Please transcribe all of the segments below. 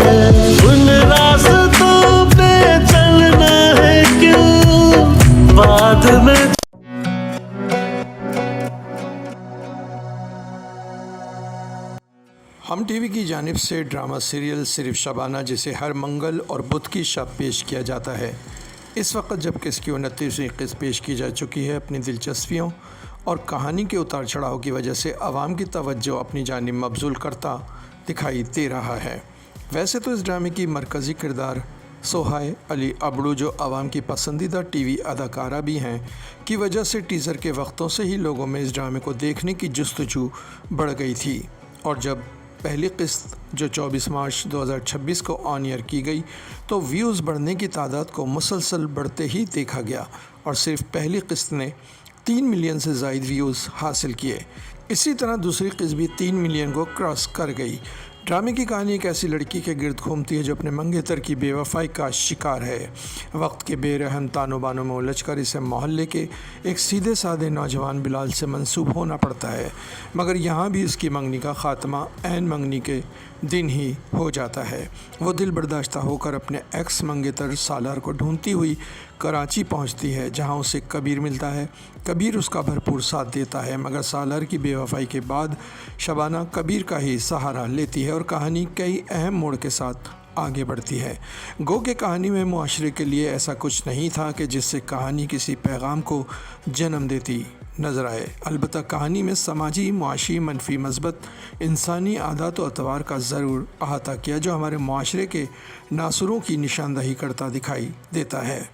उन रास्तों पे चलना है क्यों बाद में। हम टीवी की जानिब से ड्रामा सीरियल सिर्फ शबाना, जिसे हर मंगल और बुध की शब पेश किया जाता है, इस वक्त जब कि इसकी 29वीं किस्त पेश की जा चुकी है, अपनी दिलचस्पियों और कहानी के उतार चढ़ाव की वजह से आवाम की तवज्जो अपनी जानिब मबजूल करता दिखाई दे रहा है। वैसे तो इस ड्रामे की मरकज़ी किरदार सोहाय अली अबड़ू, जो आवाम की पसंदीदा टीवी अदाकारा भी हैं, की वजह से टीज़र के वक्तों से ही लोगों में इस ड्रामे को देखने की जुस्तजू बढ़ गई थी। और जब पहली किस्त जो 24 मार्च 2026 को ऑन एयर की गई तो व्यूज़ बढ़ने की तादाद को मुसलसल बढ़ते ही देखा गया और सिर्फ पहली किस्त ने 3 मिलियन से ज़ायद व्यूज़ हासिल किए। इसी तरह दूसरी किस्त भी 3 मिलियन को क्रॉस कर गई। ड्रामे की कहानी एक ऐसी लड़की के गिर्द घूमती है जो अपने मंगेतर की बेवफाई का शिकार है। वक्त के बेरहम तानो बानों में उलझ कर इसे मोहल्ले के एक सीधे साधे नौजवान बिलाल से मंसूब होना पड़ता है, मगर यहाँ भी उसकी मंगनी का ख़ात्मा ऐन मंगनी के दिन ही हो जाता है। वो दिल बर्दाश्ता होकर अपने एक्स मंगेतर सालार को ढूंढती हुई कराची पहुंचती है, जहां उसे कबीर मिलता है। कबीर उसका भरपूर साथ देता है, मगर सालार की बेवफाई के बाद शबाना कबीर का ही सहारा लेती है और कहानी कई अहम मोड़ के साथ आगे बढ़ती है। गो के कहानी में मुआशरे के लिए ऐसा कुछ नहीं था कि जिससे कहानी किसी पैगाम को जन्म देती नज़र आए। अलबत्ता कहानी में समाजी, मुआशी, मनफी, मस्बत इंसानी आदत व अतवार का ज़रूर अहाता किया, जो हमारे मुआशरे के नासुरों की निशानदही करता दिखाई देता है।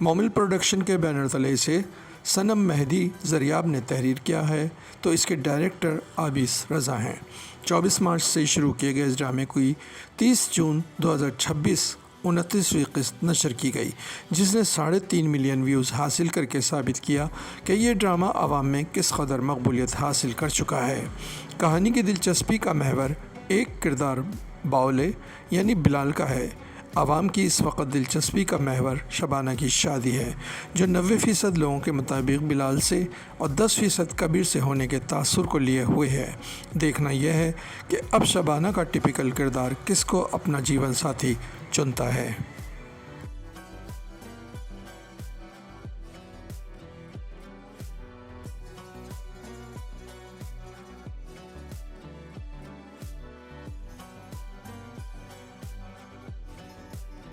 मोमिल प्रोडक्शन के बैनर तले से सनम मेहदी ज़रियाब ने तहरीर किया है, तो इसके डायरेक्टर आबिस रज़ा हैं। 24 मार्च से शुरू किए गए इस ड्रामे की 30 जून 2026 29वीं किस्त नशर की गई, जिसने 3.5 मिलियन व्यूज़ हासिल करके साबित किया कि ये ड्रामा आवाम में किस कदर मकबूलियत हासिल कर चुका है। कहानी की दिलचस्पी का महवर एक किरदार बाउले यानी बिलाल का है। आवाम की इस वक्त दिलचस्पी का महवर शबाना की शादी है, जो 90% लोगों के मुताबिक बिलाल से और 10% कबीर से होने के तासुर को लिए हुए है। देखना यह है कि अब शबाना का टिपिकल किरदार किसको अपना जीवन साथी चुनता है।